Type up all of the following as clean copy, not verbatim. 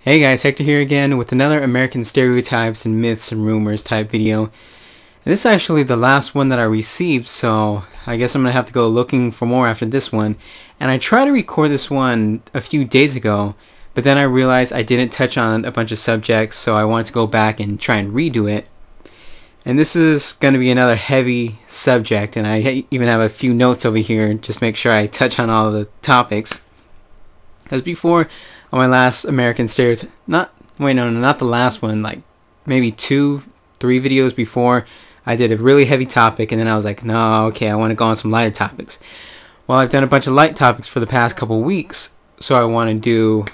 Hey guys, Hector here again with another American Stereotypes and Myths and Rumors type video. And this is actually the last one that I received, so I guess I'm going to have to go looking for more after this one. And I tried to record this one a few days ago, but then I realized I didn't touch on a bunch of subjects, so I wanted to go back and try and redo it. And this is going to be another heavy subject, and I even have a few notes over here just to make sure I touch on all the topics. Because before, on my last American Stereotype, not the last one, like maybe 2-3 videos before, I did a really heavy topic, and then I was like, no, okay, I want to go on some lighter topics. Well, I've done a bunch of light topics for the past couple weeks, so I want to do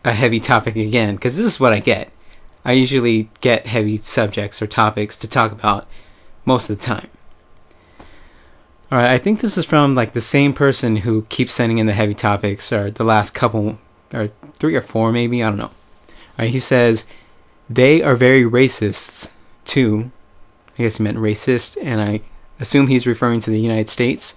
a heavy topic again, because this is what I get. I usually get heavy subjects or topics to talk about most of the time. Alright, I think this is from like the same person who keeps sending in the heavy topics, or the last couple, or 3 or 4 maybe, I don't know. Alright, he says, they are very racists too. I guess he meant racist, and I assume he's referring to the United States.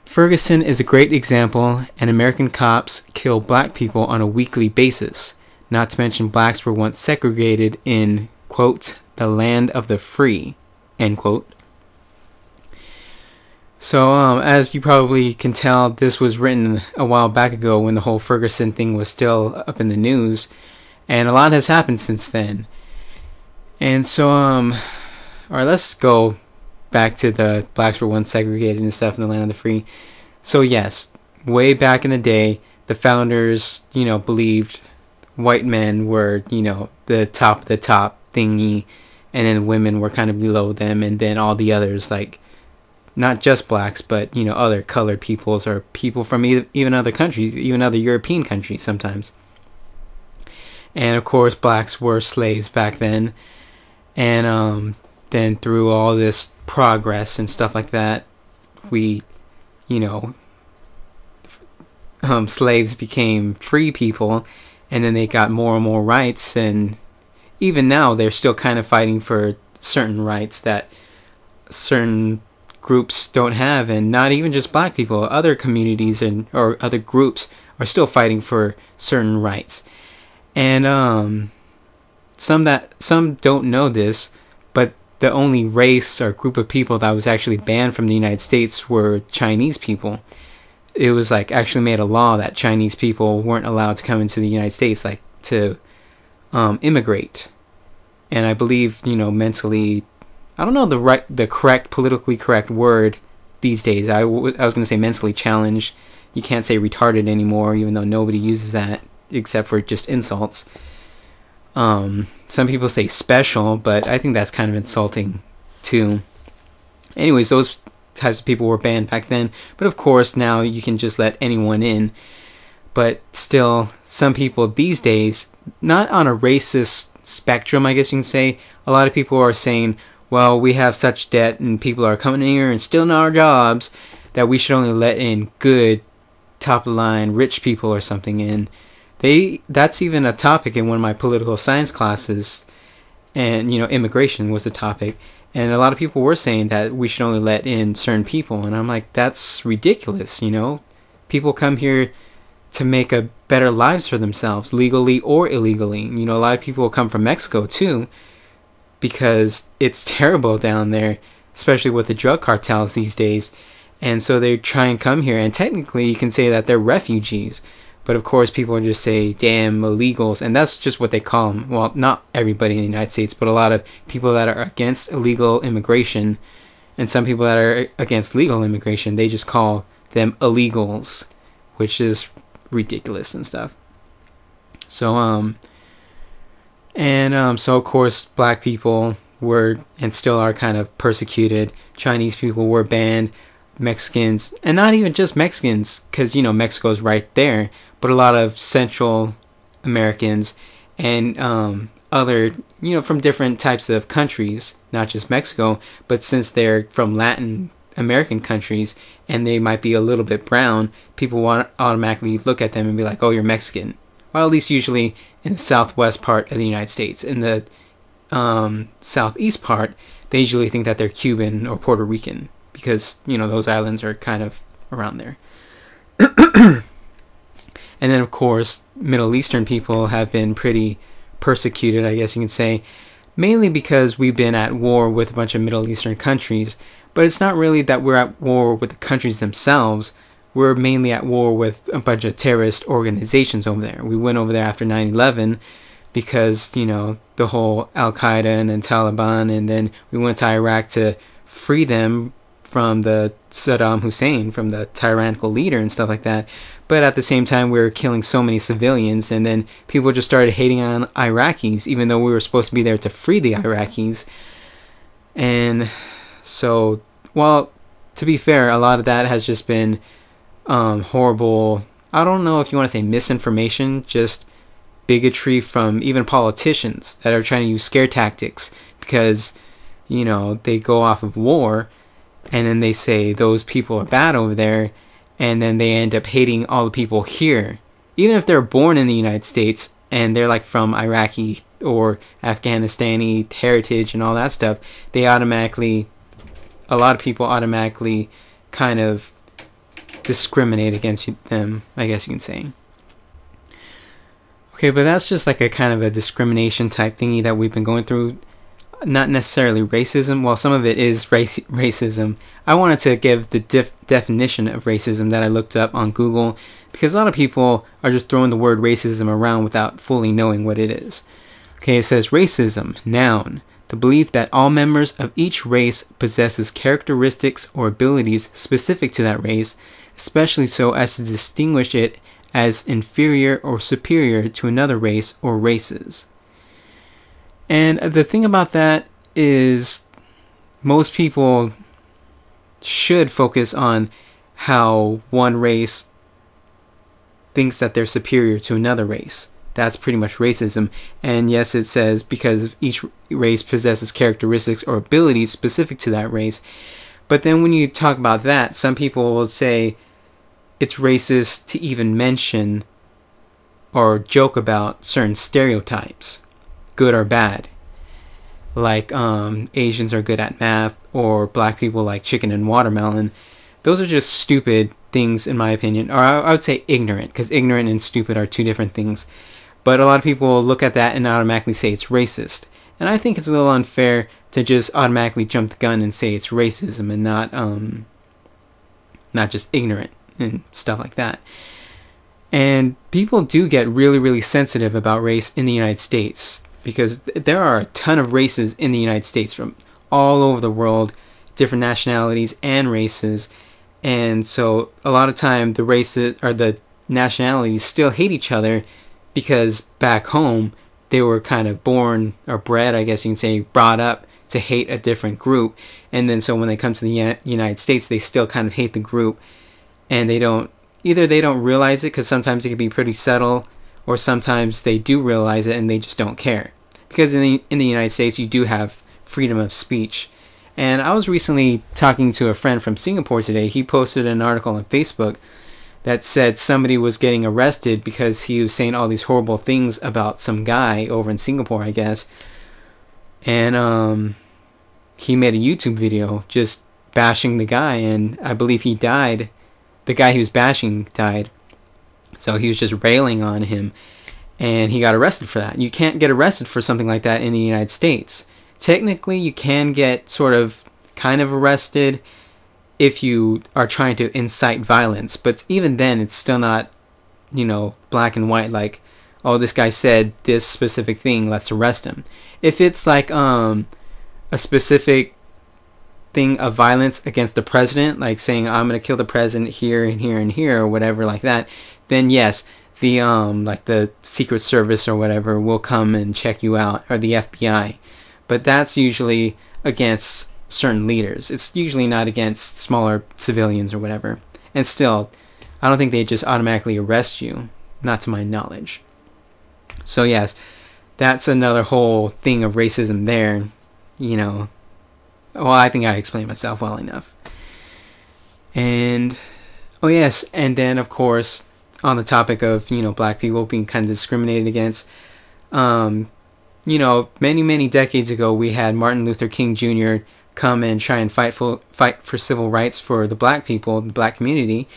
Ferguson is a great example, and American cops kill black people on a weekly basis. Not to mention blacks were once segregated in, quote, the land of the free, end quote. So, as you probably can tell, this was written a while back ago when the whole Ferguson thing was still up in the news, and a lot has happened since then. And so, alright, let's go back to the blacks were once segregated and stuff in the land of the free. So yes, way back in the day, the founders, believed white men were, the top of the top thingy, and then women were kind of below them, and then all the others, like, not just blacks, but, other colored peoples, or people from even other countries, even other European countries sometimes. And, of course, blacks were slaves back then, and, then through all this progress and stuff like that, we, slaves became free people, and then they got more and more rights, and even now they're still kind of fighting for certain rights that certain groups don't have, and not even just black people, other communities or other groups are still fighting for certain rights. And some don't know this, but the only race or group of people that was actually banned from the United States were Chinese people. It was like actually made a law that Chinese people weren't allowed to come into the United States, like to immigrate. And I believe, mentally, I don't know the correct, politically correct word these days. I was going to say mentally challenged. You can't say retarded anymore, even though nobody uses that except for just insults. Some people say special, but I think that's kind of insulting too. Anyways, those types of people were banned back then, but of course now you can just let anyone in. But still, some people these days, not on a racist spectrum, I guess you can say, a lot of people are saying, well, we have such debt and people are coming in here and stealing our jobs that we should only let in good, top of the line, rich people or something in. That's even a topic in one of my political science classes, and immigration was a topic. And a lot of people were saying that we should only let in certain people. And I'm like, that's ridiculous, People come here to make a better lives for themselves, legally or illegally. A lot of people come from Mexico, too, because it's terrible down there, especially with the drug cartels these days. And so they try and come here. And technically, you can say that they're refugees. But of course, people just say, damn, illegals. And that's just what they call them. Well, not everybody in the United States, but a lot of people that are against illegal immigration, and some people that are against legal immigration, they just call them illegals, which is ridiculous and stuff. So, so of course, black people were, and still are, kind of persecuted. Chinese people were banned. Mexicans, and not even just Mexicans, because Mexico's right there, but a lot of Central Americans and other from different types of countries, not just Mexico, but since they're from Latin American countries and they might be a little bit brown, people want to automatically look at them and be like, oh, you're Mexican. Well, at least usually in the southwest part of the United States. In the southeast part, they usually think that they're Cuban or Puerto Rican, because those islands are kind of around there. And then, of course, Middle Eastern people have been pretty persecuted, I guess you can say, mainly because we've been at war with a bunch of Middle Eastern countries. But it's not really that we're at war with the countries themselves. We're mainly at war with a bunch of terrorist organizations over there. We went over there after 9/11 because, the whole Al-Qaeda and then Taliban, and then we went to Iraq to free them from the Saddam Hussein, from the tyrannical leader and stuff like that. But at the same time, we were killing so many civilians, and then people just started hating on Iraqis, even though we were supposed to be there to free the Iraqis. And so, well, to be fair, a lot of that has just been horrible, I don't know if you want to say misinformation, just bigotry from even politicians that are trying to use scare tactics because, they go off of war and then they say those people are bad over there, and then they end up hating all the people here. Even if they're born in the United States and they're like from Iraqi or Afghanistani heritage and all that stuff, a lot of people automatically kind of discriminate against them, I guess you can say. Okay, but that's just like a kind of a discrimination type thingy that we've been going through. Not necessarily racism. Well, some of it is racism. I wanted to give the definition of racism that I looked up on Google, because a lot of people are just throwing the word racism around without fully knowing what it is. Okay, it says racism, noun, the belief that all members of each race possesses characteristics or abilities specific to that race, especially so as to distinguish it as inferior or superior to another race or races. And the thing about that is most people should focus on how one race thinks that they're superior to another race. That's pretty much racism. And yes, it says because each race possesses characteristics or abilities specific to that race. But then when you talk about that, some people will say it's racist to even mention or joke about certain stereotypes, good or bad. Like Asians are good at math, or black people like chicken and watermelon. Those are just stupid things in my opinion. Or I would say ignorant, because ignorant and stupid are two different things. But a lot of people look at that and automatically say it's racist. And I think it's a little unfair to just automatically jump the gun and say it's racism and not just ignorant and stuff like that. And people do get really, really sensitive about race in the United States, because there are a ton of races in the United States from all over the world, different nationalities and races. And so a lot of time the races or the nationalities still hate each other because back home they were kind of born or bred, I guess you can say, brought up to hate a different group. And then so when they come to the United States, they still kind of hate the group, and they don't realize it, because sometimes it can be pretty subtle, or sometimes they do realize it and they just don't care. Because in the United States, you do have freedom of speech. And I was recently talking to a friend from Singapore today. He posted an article on Facebook that said somebody was getting arrested because he was saying all these horrible things about some guy over in Singapore, I guess. And he made a YouTube video just bashing the guy, and I believe he died. The guy he was bashing died. So he was just railing on him, and he got arrested for that. You can't get arrested for something like that in the United States. Technically, you can get kind of arrested if you are trying to incite violence, but even then, it's still not, black and white, like, oh, this guy said this specific thing, let's arrest him. If it's like a specific thing of violence against the president, like saying I'm gonna kill the president here and here and here, or whatever like that, then yes, the like the Secret Service or whatever will come and check you out, or the FBI. But that's usually against certain leaders. It's usually not against smaller civilians or whatever. And still, I don't think they just automatically arrest you, not to my knowledge. So yes, that's another whole thing of racism there, Well, I think I explained myself well enough. And, oh yes, and then of course, on the topic of, black people being kind of discriminated against, many, many decades ago, we had Martin Luther King Jr. come and try and fight for civil rights for the black people, the black community.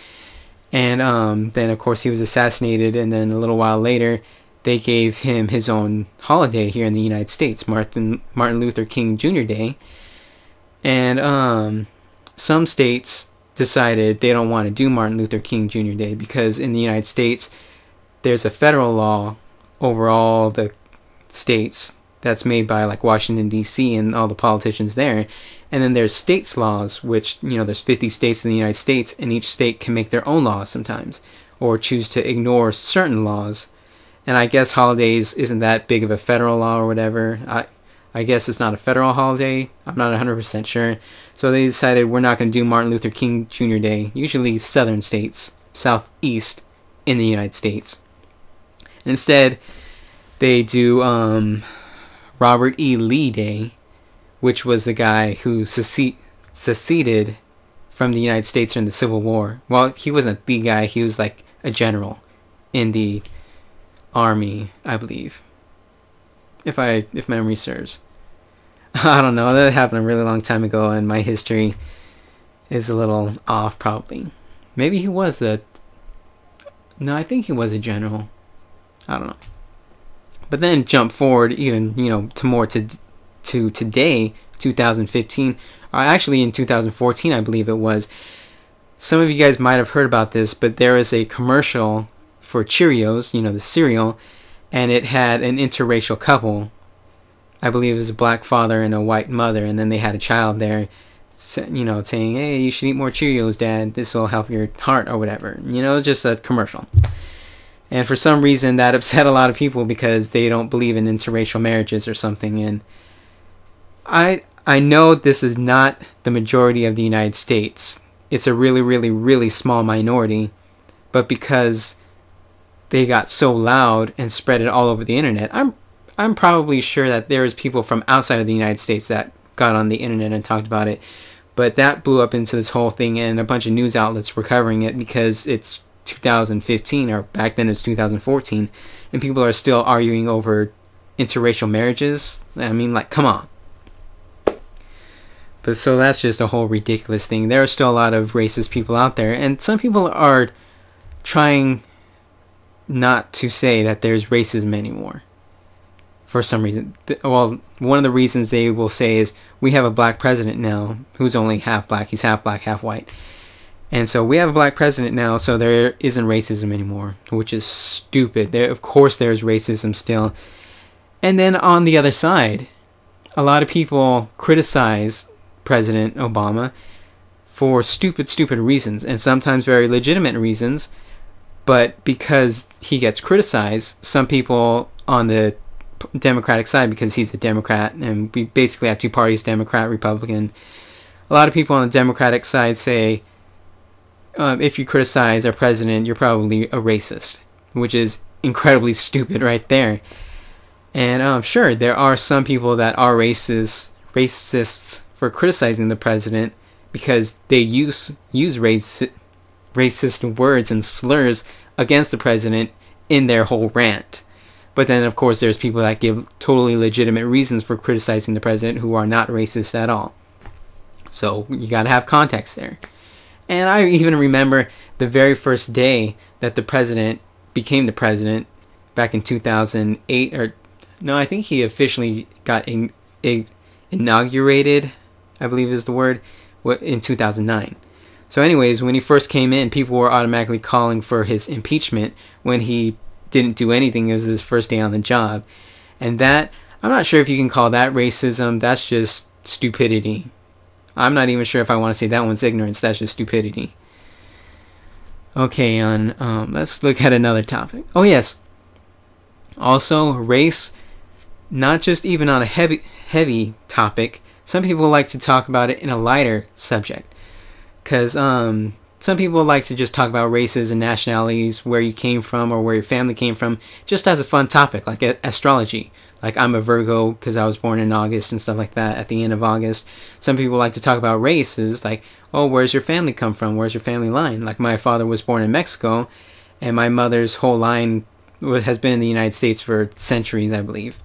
And then, of course, he was assassinated, and then a little while later, they gave him his own holiday here in the United States, Martin Luther King Jr. Day. And some states decided they don't want to do Martin Luther King Jr. Day because in the United States, there's a federal law over all the states that's made by like Washington, D.C. and all the politicians there. And then there's states laws, which, there's 50 states in the United States, and each state can make their own laws sometimes, or choose to ignore certain laws. And I guess holidays isn't that big of a federal law or whatever. I guess it's not a federal holiday. I'm not 100% sure. So they decided we're not going to do Martin Luther King Jr. Day, usually southern states, southeast in the United States. And instead, they do Robert E. Lee Day, which was the guy who seceded from the United States during the Civil War. Well, he wasn't the guy. He was like a general in the army, I believe, if memory serves. I don't know. That happened a really long time ago, and my history is a little off, probably. Maybe he was No, I think he was a general. I don't know. But then jump forward even, to today, 2015, or actually in 2014, I believe it was. Some of you guys might have heard about this, but there is a commercial for Cheerios, the cereal, and it had an interracial couple. I believe it was a black father and a white mother, and then they had a child there, saying, hey, you should eat more Cheerios, Dad. This will help your heart or whatever. Just a commercial. And for some reason, that upset a lot of people because they don't believe in interracial marriages or something. And I know this is not the majority of the United States. It's a really, really, really small minority. But because they got so loud and spread it all over the internet, I'm probably sure that there was people from outside of the United States that got on the internet and talked about it. But that blew up into this whole thing, and a bunch of news outlets were covering it because it's 2015, or back then it's 2014, and people are still arguing over interracial marriages. I mean, like, come on. But so that's just a whole ridiculous thing. There are still a lot of racist people out there, and some people are trying not to say that there's racism anymore for some reason. Well, one of the reasons they will say is we have a black president now who's only half black. He's half black, half white. And so we have a black president now, so there isn't racism anymore, which is stupid. Of course there's racism still. And then on the other side, a lot of people criticize President Obama for stupid reasons, and sometimes very legitimate reasons. But because he gets criticized, some people on the Democratic side, because he's a Democrat, and we basically have two parties, Democrat, Republican, a lot of people on the Democratic side say, if you criticize our president, you're probably a racist, which is incredibly stupid right there. And sure, there are some people that are racists for criticizing the president because they use racist words and slurs against the president in their whole rant. But then, of course, there's people that give totally legitimate reasons for criticizing the president who are not racist at all. So you gotta have context there. And I even remember the very first day that the president became the president back in 2008, or no, I think he officially got inaugurated, I believe is the word, in 2009. So anyways, when he first came in, people were automatically calling for his impeachment when he didn't do anything. It was his first day on the job. And that, I'm not sure if you can call that racism. That's just stupidity. I'm not even sure if I want to say that one's ignorance. That's just stupidity. Okay, let's look at another topic. Oh yes. Also, race, not just even on a heavy topic. Some people like to talk about it in a lighter subject. Because some people like to just talk about races and nationalities, where you came from or where your family came from, just as a fun topic, like astrology. Like, I'm a Virgo because I was born in August and stuff like that, at the end of August. Some people like to talk about races, like, oh, where's your family come from? Where's your family line? Like, my father was born in Mexico, and my mother's whole line has been in the United States for centuries, I believe.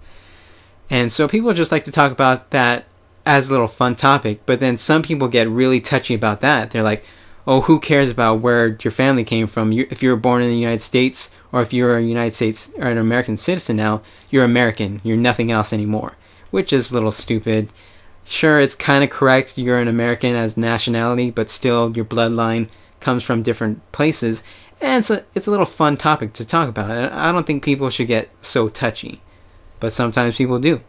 And so people just like to talk about that as a little fun topic, but then some people get really touchy about that. They're like, oh, who cares about where your family came from? If you were born in the United States, or if you're a United States or an American citizen now, you're American. You're nothing else anymore, which is a little stupid. Sure, it's kind of correct. You're an American as nationality, but still your bloodline comes from different places. And it's a little fun topic to talk about. And I don't think people should get so touchy, but sometimes people do.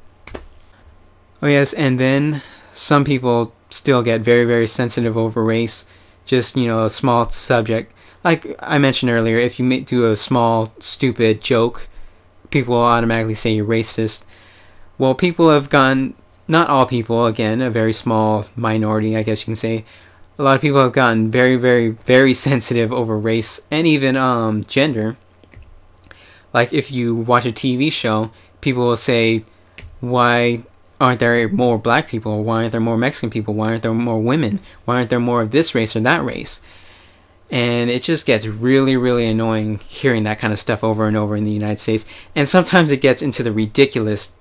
Oh yes, and then some people still get very, very sensitive over race. Just, a small subject. Like I mentioned earlier, if you do a small, stupid joke, people will automatically say you're racist. Well, people have gone, not all people, again, a very small minority, I guess you can say. A lot of people have gotten very, very, very sensitive over race and even gender. Like if you watch a TV show, people will say, why aren't there more black people? Why aren't there more Mexican people? Why aren't there more women? Why aren't there more of this race or that race? And it just gets really, really annoying hearing that kind of stuff over and over in the United States. And sometimes it gets into the ridiculous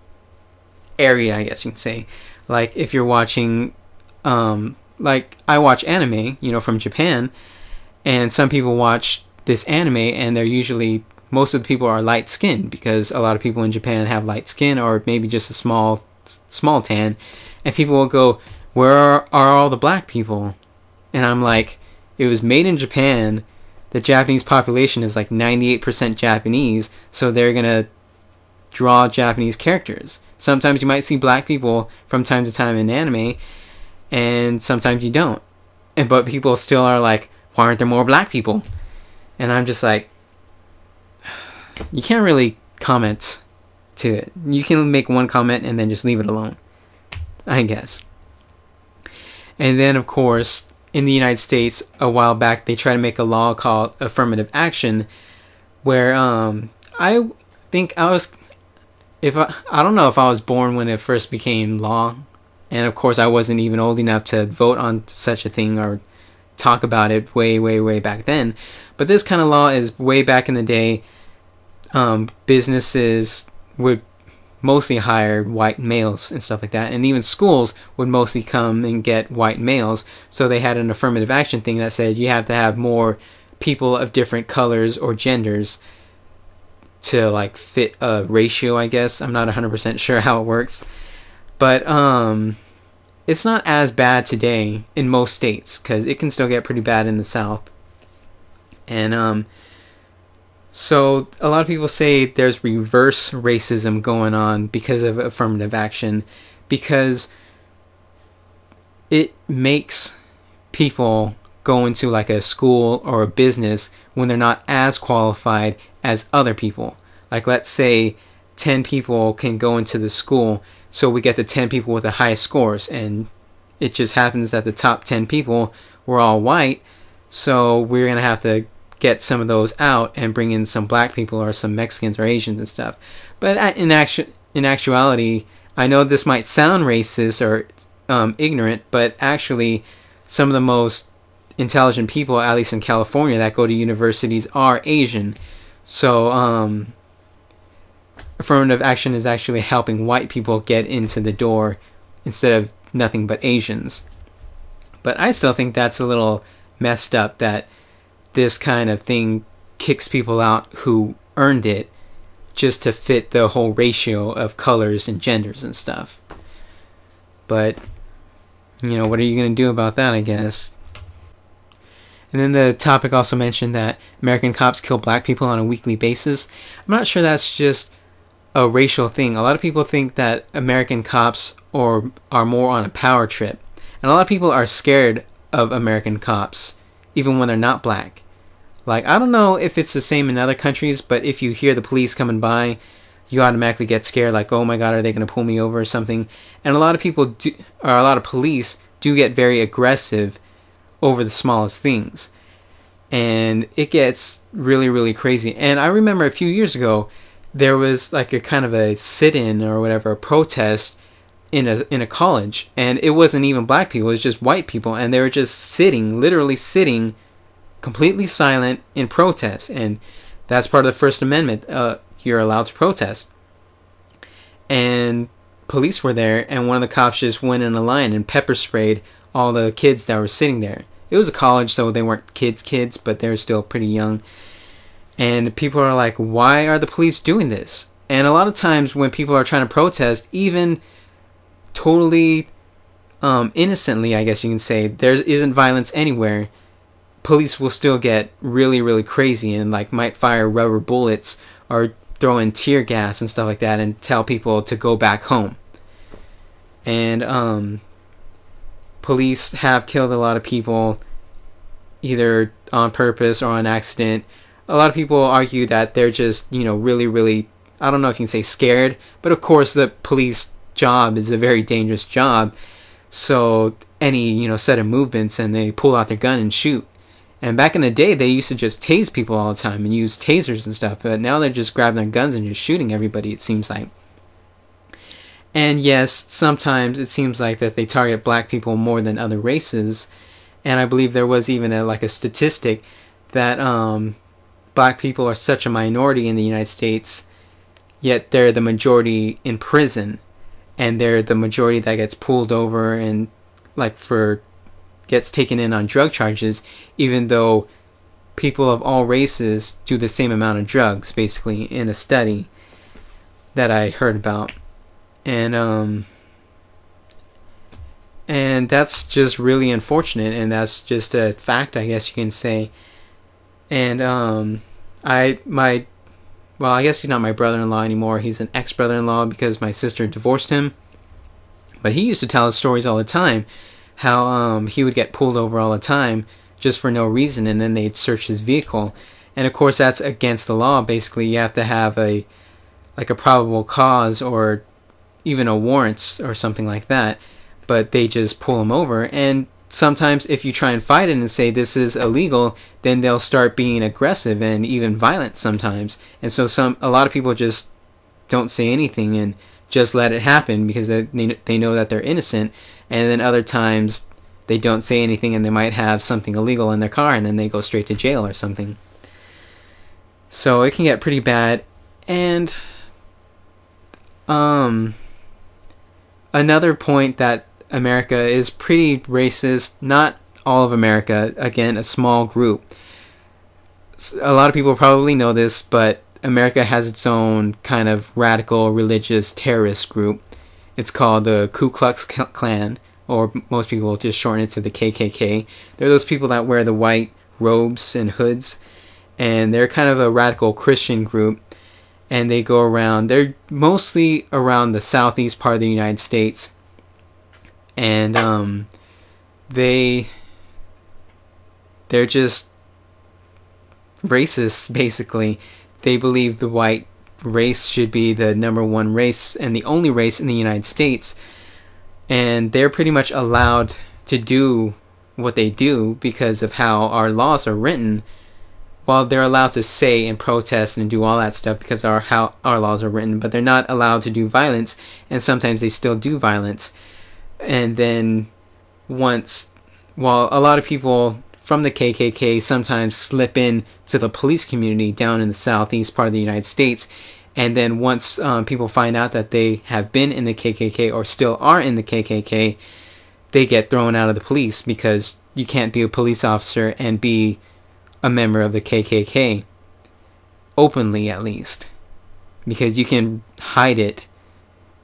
area, I guess you can say. Like if you're watching, like I watch anime, from Japan, and some people watch this anime and they're usually, most of the people are light skinned because a lot of people in Japan have light skin or maybe just a small tan, and people will go, where are all the black people? And I'm like, it was made in Japan. The Japanese population is like 98% Japanese, so they're gonna draw Japanese characters. Sometimes you might see black people from time to time in anime, and sometimes you don't. But people still are like, why aren't there more black people? And I'm just like, you can't really comment to it. You can make one comment and then just leave it alone, I guess. And then, of course, in the United States, a while back, they tried to make a law called affirmative action, where I think I don't know if I was born when it first became law, and of course I wasn't even old enough to vote on such a thing or talk about it way, way, way back then. But this kind of law is way back in the day. Businesses would mostly hire white males and stuff like that, and even schools would mostly come and get white males. So they had an affirmative action thing that said you have to have more people of different colors or genders to like fit a ratio, I guess. I'm not 100% sure how it works, but it's not as bad today in most states, because it can still get pretty bad in the South. And so a lot of people say there's reverse racism going on because of affirmative action, because it makes people go into like a school or a business when they're not as qualified as other people. Like let's say 10 people can go into the school, so we get the 10 people with the highest scores, and it just happens that the top 10 people were all white, so we're going to have to get some of those out and bring in some black people or some Mexicans or Asians and stuff. But in actuality, I know this might sound racist or ignorant, but actually some of the most intelligent people, at least in California, that go to universities are Asian. So affirmative action is actually helping white people get into the door instead of nothing but Asians. But I still think that's a little messed up that this kind of thing kicks people out who earned it just to fit the whole ratio of colors and genders and stuff. But, what are you going to do about that, I guess? And then the topic also mentioned that American cops kill black people on a weekly basis. I'm not sure that's just a racial thing. A lot of people think that American cops are more on a power trip. And a lot of people are scared of American cops, even when they're not black. Like, I don't know if it's the same in other countries, but if you hear the police coming by, you automatically get scared, like, oh my god, are they going to pull me over or something? And a lot of people a lot of police do get very aggressive over the smallest things. And it gets really, really crazy. And I remember a few years ago, there was like a kind of a sit-in or whatever, a protest in a college, and it wasn't even black people, it was just white people, and they were just literally sitting completely silent in protest. And that's part of the First Amendment. You're allowed to protest. And police were there, and one of the cops just went in a line and pepper sprayed all the kids that were sitting there. it was a college, so they weren't kids, but they were still pretty young. And people are like, why are the police doing this? And a lot of times when people are trying to protest, even totally innocently, I guess you can say, there isn't violence anywhere, police will still get really, really crazy and like might fire rubber bullets or throw in tear gas and stuff like that and tell people to go back home. And police have killed a lot of people, either on purpose or on accident. A lot of people argue that they're just, really, really, I don't know if you can say scared, but of course the police job is a very dangerous job. So any, sudden movements and they pull out their gun and shoot. And back in the day, they used to just tase people all the time and use tasers and stuff. But now they're just grabbing their guns and just shooting everybody, it seems like. And yes, sometimes it seems like that they target black people more than other races. And I believe there was even a statistic that black people are such a minority in the United States, yet they're the majority in prison. And they're the majority that gets pulled over and gets taken in on drug charges, even though people of all races do the same amount of drugs, basically, in a study that I heard about. And that's just really unfortunate, and that's just a fact, I guess you can say. And I guess he's not my brother-in-law anymore. He's an ex-brother-in-law because my sister divorced him. But he used to tell us stories all the time, how he would get pulled over all the time just for no reason, and then they'd search his vehicle. And of course that's against the law. Basically, you have to have a probable cause or even a warrant or something like that, but they just pull him over. And sometimes if you try and fight it and say this is illegal, then they'll start being aggressive and even violent sometimes. And so a lot of people just don't say anything and just let it happen because they know that they're innocent. And then other times they don't say anything and they might have something illegal in their car and then they go straight to jail or something. So it can get pretty bad. And another point that America is pretty racist. Not all of America, again, a small group. A lot of people probably know this, but America has its own kind of radical religious terrorist group. It's called the Ku Klux Klan, or most people just shorten it to the KKK. They're those people that wear the white robes and hoods, and they're kind of a radical Christian group. And they go around, they're mostly around the southeast part of the United States. And they're just racist, basically. They believe the white race should be the number one race and the only race in the United States. And they're pretty much allowed to do what they do because of how our laws are written. While they're allowed to say and protest and do all that stuff because of how our laws are written, but they're not allowed to do violence, and sometimes they still do violence. And then while a lot of people from the KKK sometimes slip in to the police community down in the southeast part of the United States, and then once people find out that they have been in the KKK or still are in the KKK, they get thrown out of the police because you can't be a police officer and be a member of the KKK, openly at least, because you can hide it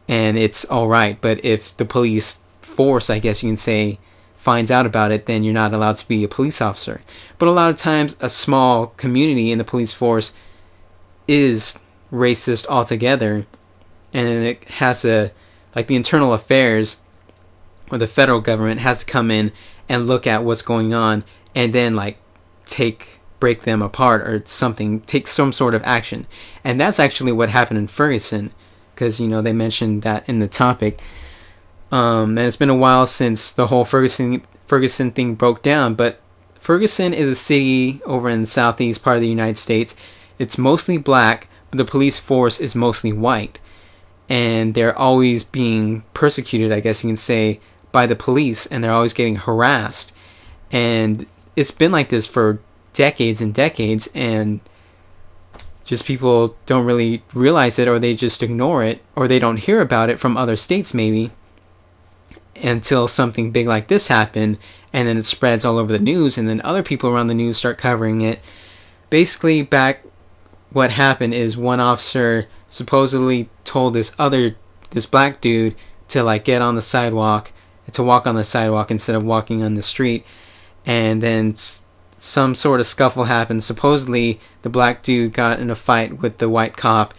and it's alright, but if the police force, I guess you can say, finds out about it, then you're not allowed to be a police officer. But a lot of times a small community in the police force is racist altogether, and it has the internal affairs or the federal government has to come in and look at what's going on and then break them apart or something, take some sort of action. And that's actually what happened in Ferguson, because they mentioned that in the topic. And it's been a while since the whole Ferguson thing broke down, but Ferguson is a city over in the southeast part of the United States. It's mostly black, but the police force is mostly white, and they're always being persecuted, I guess you can say, by the police, and they're always getting harassed. And it's been like this for decades and decades, and just people don't really realize it, or they just ignore it, or they don't hear about it from other states maybe. until something big like this happened, and then it spreads all over the news, and then other people around the news start covering it. Basically, what happened is one officer supposedly told this black dude to like get on the sidewalk, to walk on the sidewalk instead of walking on the street, and then some sort of scuffle happened. Supposedly the black dude got in a fight with the white cop,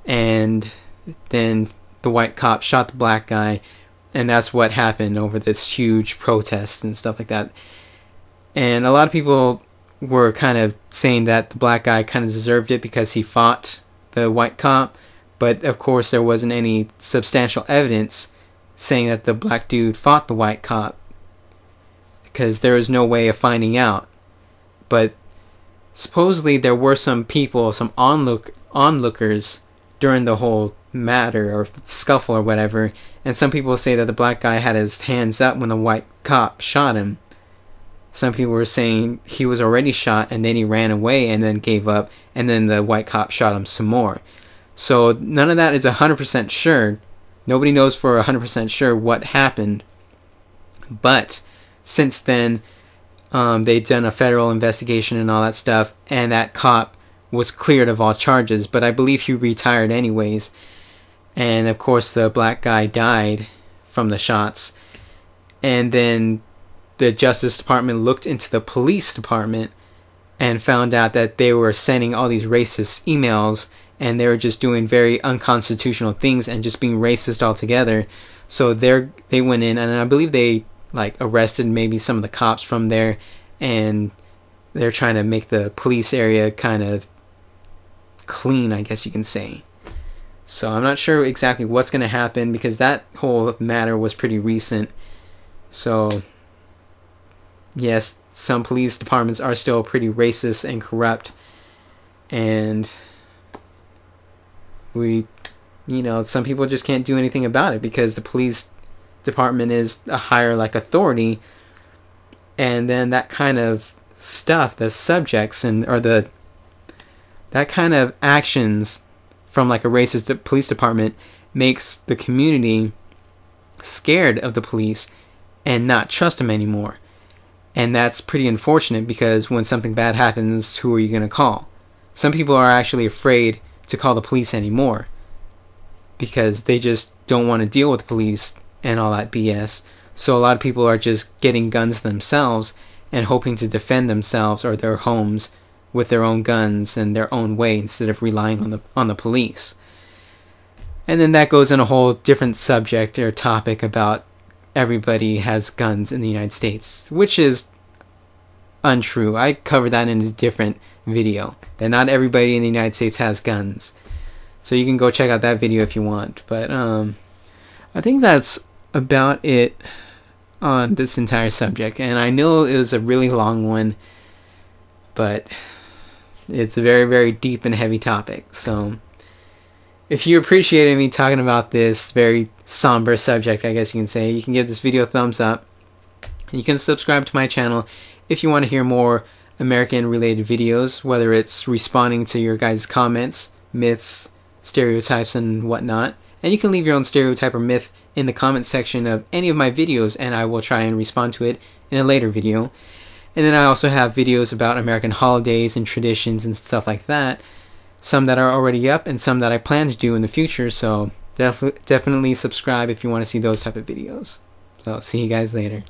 and then the white cop shot the black guy, and that's what happened over this huge protest and stuff like that. And a lot of people were kind of saying that the black guy kind of deserved it because he fought the white cop, but of course there wasn't any substantial evidence saying that the black dude fought the white cop, because there was no way of finding out. But supposedly there were some people, some onlookers during the whole matter or scuffle or whatever, and some people say that the black guy had his hands up when the white cop shot him. Some people were saying he was already shot and then he ran away and then gave up, and then the white cop shot him some more. So none of that is 100% sure. Nobody knows for 100% sure what happened. But since then, they've done a federal investigation and all that stuff, and that cop was cleared of all charges, but I believe he retired anyways. And of course the black guy died from the shots. And then the Justice Department looked into the police department and found out that they were sending all these racist emails, and they were just doing very unconstitutional things and just being racist altogether. So they went in, and I believe they like arrested maybe some of the cops from there, and they're trying to make the police area kind of clean, I guess you can say. So I'm not sure exactly what's going to happen, because that whole matter was pretty recent. So yes, some police departments are still pretty racist and corrupt, and some people just can't do anything about it because the police department is a higher like authority, and then that kind of stuff, the subjects that kind of actions from like a racist police department makes the community scared of the police and not trust them anymore. And that's pretty unfortunate, because when something bad happens, who are you going to call? Some people are actually afraid to call the police anymore because they just don't want to deal with the police and all that BS. So a lot of people are just getting guns themselves and hoping to defend themselves or their homes with their own guns and their own way, instead of relying on the police. And then that goes in a whole different subject or topic about everybody has guns in the United States, which is untrue. I covered that in a different video, that not everybody in the United States has guns. So you can go check out that video if you want. But I think that's about it on this entire subject. And I know it was a really long one, but it's a very, very deep and heavy topic. So if you appreciated me talking about this very somber subject, I guess you can say, you can give this video a thumbs up. You can subscribe to my channel if you want to hear more American related videos, whether it's responding to your guys' comments, myths, stereotypes, and whatnot. And you can leave your own stereotype or myth in the comment section of any of my videos, and I will try and respond to it in a later video. And then I also have videos about American holidays and traditions and stuff like that. Some that are already up and some that I plan to do in the future. So definitely subscribe if you want to see those type of videos. So see you guys later.